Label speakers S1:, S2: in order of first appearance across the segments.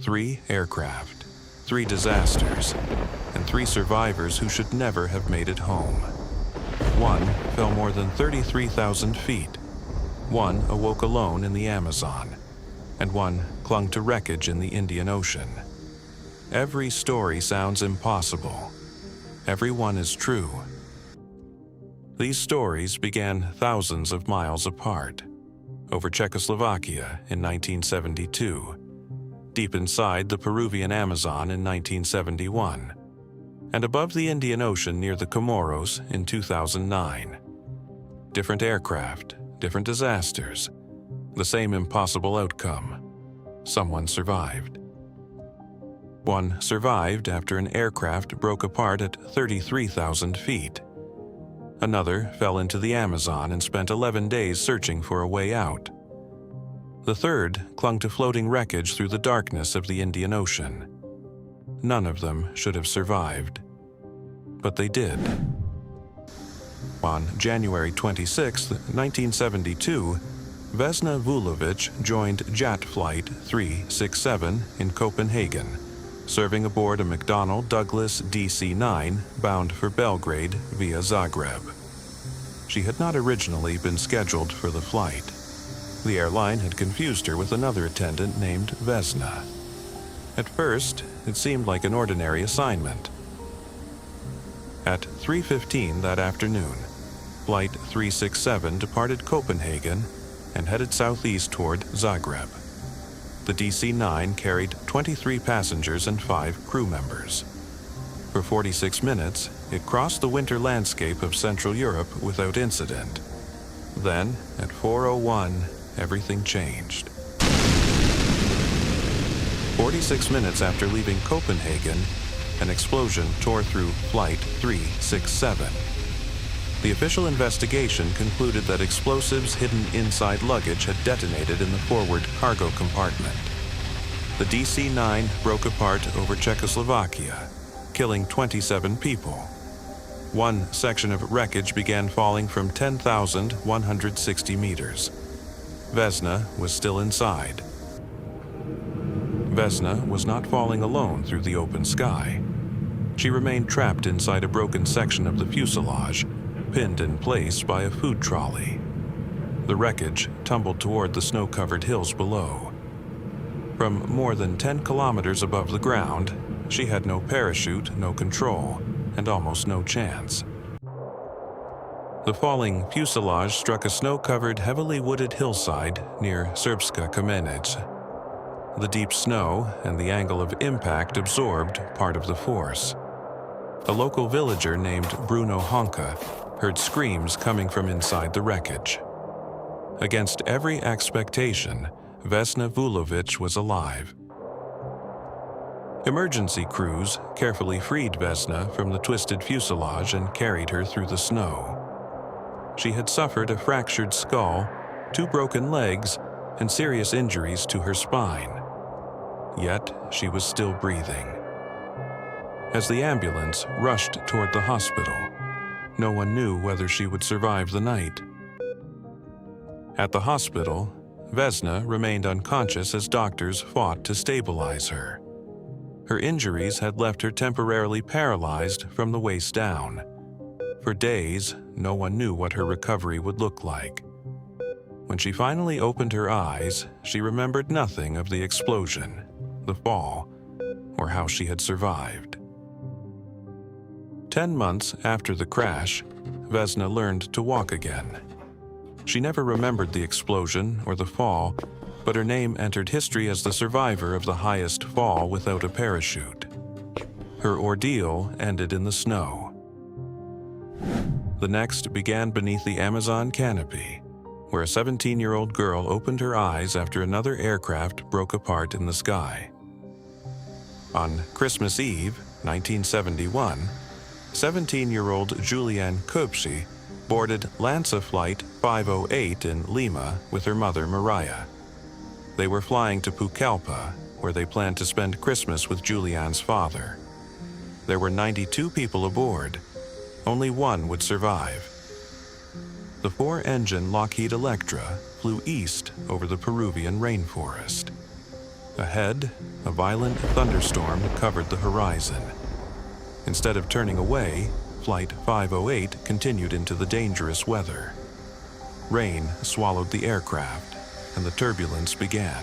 S1: 3 aircraft, 3 disasters, and 3 survivors who should never have made it home. 1 fell more than 33,000 feet. 1 awoke alone in the Amazon, and 1 clung to wreckage in the Indian Ocean. Every story sounds impossible. Every one is true. These stories began thousands of miles apart, over Czechoslovakia in 1972, deep inside the Peruvian Amazon in 1971, and above the Indian Ocean near the Comoros in 2009. Different aircraft, different disasters, the same impossible outcome. Someone survived. 1 survived after an aircraft broke apart at 33,000 feet. Another fell into the Amazon and spent 11 days searching for a way out. The third clung to floating wreckage through the darkness of the Indian Ocean. None of them should have survived, but they did. On January 26, 1972, Vesna Vulović joined JAT Flight 367 in Copenhagen, serving aboard a McDonnell Douglas DC-9 bound for Belgrade via Zagreb. She had not originally been scheduled for the flight. The airline had confused her with another attendant named Vesna. At first, it seemed like an ordinary assignment. At 3:15 that afternoon, Flight 367 departed Copenhagen and headed southeast toward Zagreb. The DC-9 carried 23 passengers and 5 crew members. For 46 minutes, it crossed the winter landscape of Central Europe without incident. Then, at 4:01, everything changed. 46 minutes after leaving Copenhagen, an explosion tore through Flight 367. The official investigation concluded that explosives hidden inside luggage had detonated in the forward cargo compartment. The DC-9 broke apart over Czechoslovakia, killing 27 people. One section of wreckage began falling from 10,160 meters. Vesna was still inside. Vesna was not falling alone through the open sky. She remained trapped inside a broken section of the fuselage, pinned in place by a food trolley. The wreckage tumbled toward the snow-covered hills below. From more than 10 kilometers above the ground, she had no parachute, no control, and almost no chance. The falling fuselage struck a snow-covered, heavily wooded hillside near Srpska Kamenice. The deep snow and the angle of impact absorbed part of the force. A local villager named Bruno Honka heard screams coming from inside the wreckage. Against every expectation, Vesna Vulović was alive. Emergency crews carefully freed Vesna from the twisted fuselage and carried her through the snow. She had suffered a fractured skull, 2 broken legs, and serious injuries to her spine. Yet she was still breathing. As the ambulance rushed toward the hospital, no one knew whether she would survive the night. At the hospital, Vesna remained unconscious as doctors fought to stabilize her. Her injuries had left her temporarily paralyzed from the waist down. For days, no one knew what her recovery would look like. When she finally opened her eyes, she remembered nothing of the explosion, the fall, or how she had survived. 10 months after the crash, Vesna learned to walk again. She never remembered the explosion or the fall, but her name entered history as the survivor of the highest fall without a parachute. Her ordeal ended in the snow. The next began beneath the Amazon canopy, where a 17-year-old girl opened her eyes after another aircraft broke apart in the sky. On Christmas Eve, 1971, 17-year-old Juliane Koepcke boarded JAT Flight 508 in Lima with her mother Mariah. They were flying to Pucallpa, where they planned to spend Christmas with Juliane's father. There were 92 people aboard. Only one would survive. The 4-engine Lockheed Electra flew east over the Peruvian rainforest. Ahead, a violent thunderstorm covered the horizon. Instead of turning away, Flight 508 continued into the dangerous weather. Rain swallowed the aircraft, and the turbulence began.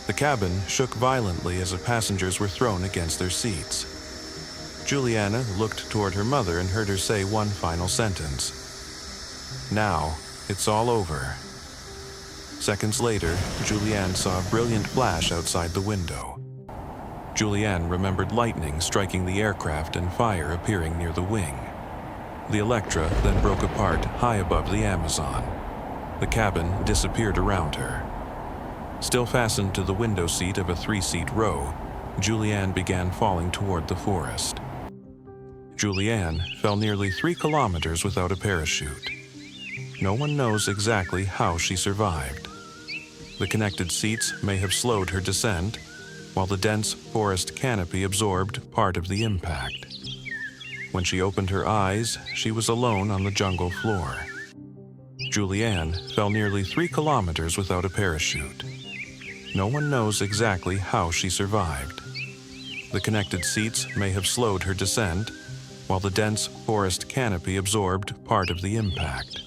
S1: The cabin shook violently as the passengers were thrown against their seats. Juliana looked toward her mother and heard her say one final sentence. "Now, it's all over." Seconds later, Juliane saw a brilliant flash outside the window. Juliane remembered lightning striking the aircraft and fire appearing near the wing. The Electra then broke apart high above the Amazon. The cabin disappeared around her. Still fastened to the window seat of a 3-seat row, Juliane began falling toward the forest. Juliane fell nearly 3 kilometers without a parachute. No one knows exactly how she survived. The connected seats may have slowed her descent, while the dense forest canopy absorbed part of the impact. When she opened her eyes, she was alone on the jungle floor. Juliane fell nearly 3 kilometers without a parachute. No one knows exactly how she survived. The connected seats may have slowed her descent, while the dense forest canopy absorbed part of the impact.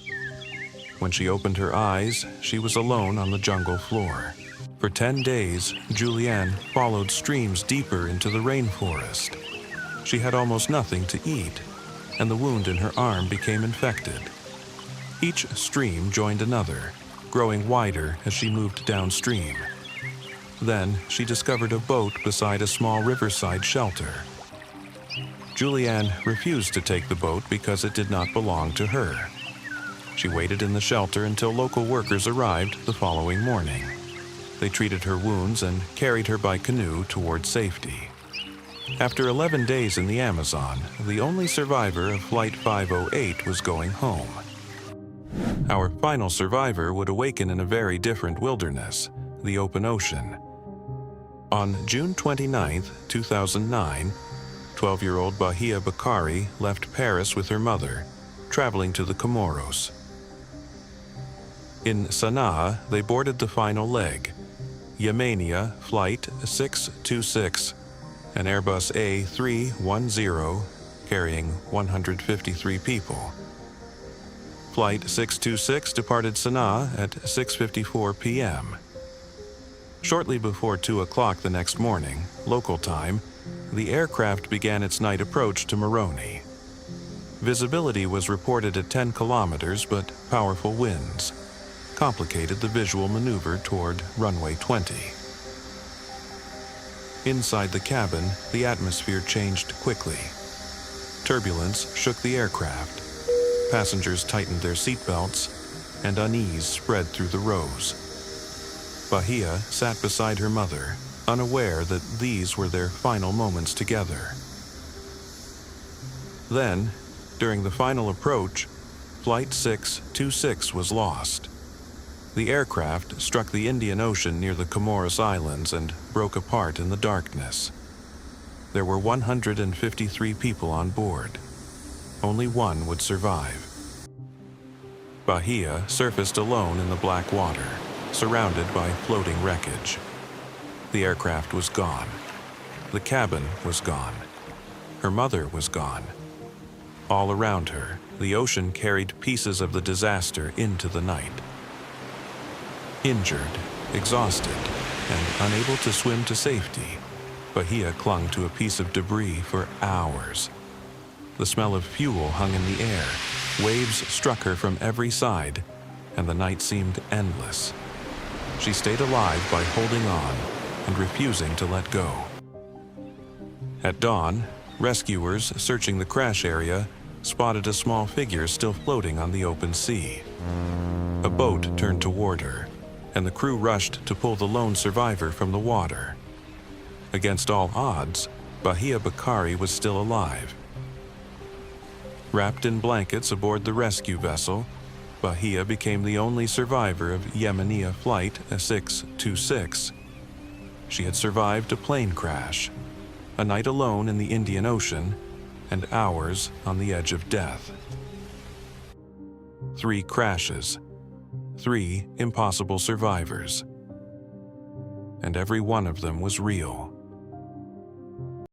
S1: When she opened her eyes, she was alone on the jungle floor. For 10 days, Juliane followed streams deeper into the rainforest. She had almost nothing to eat, and the wound in her arm became infected. Each stream joined another, growing wider as she moved downstream. Then she discovered a boat beside a small riverside shelter. Juliane refused to take the boat because it did not belong to her. She waited in the shelter until local workers arrived the following morning. They treated her wounds and carried her by canoe toward safety. After 11 days in the Amazon, the only survivor of Flight 508 was going home. Our final survivor would awaken in a very different wilderness, the open ocean. On June 29, 2009, 12-year-old Bahia Bakari left Paris with her mother, traveling to the Comoros. In Sana'a, they boarded the final leg, Yemenia Flight 626, an Airbus A310 carrying 153 people. Flight 626 departed Sana'a at 6:54 p.m. Shortly before 2 o'clock the next morning, local time, the aircraft began its night approach to Moroni. Visibility was reported at 10 kilometers, but powerful winds complicated the visual maneuver toward runway 20. Inside the cabin, the atmosphere changed quickly. Turbulence shook the aircraft. Passengers tightened their seatbelts, and unease spread through the rows. Bahia sat beside her mother, unaware that these were their final moments together. Then, during the final approach, Flight 626 was lost. The aircraft struck the Indian Ocean near the Comoros Islands and broke apart in the darkness. There were 153 people on board. Only one would survive. Bahia surfaced alone in the black water, surrounded by floating wreckage. The aircraft was gone. The cabin was gone. Her mother was gone. All around her, the ocean carried pieces of the disaster into the night. Injured, exhausted, and unable to swim to safety, Bahia clung to a piece of debris for hours. The smell of fuel hung in the air. Waves struck her from every side, and the night seemed endless. She stayed alive by holding on and refusing to let go. At dawn, rescuers searching the crash area spotted a small figure still floating on the open sea. A boat turned toward her, and the crew rushed to pull the lone survivor from the water. Against all odds, Bahia Bakari was still alive. Wrapped in blankets aboard the rescue vessel, Bahia became the only survivor of Yemenia Flight 626. She had survived a plane crash, a night alone in the Indian Ocean, and hours on the edge of death. 3 crashes, 3 impossible survivors. and every one of them was real.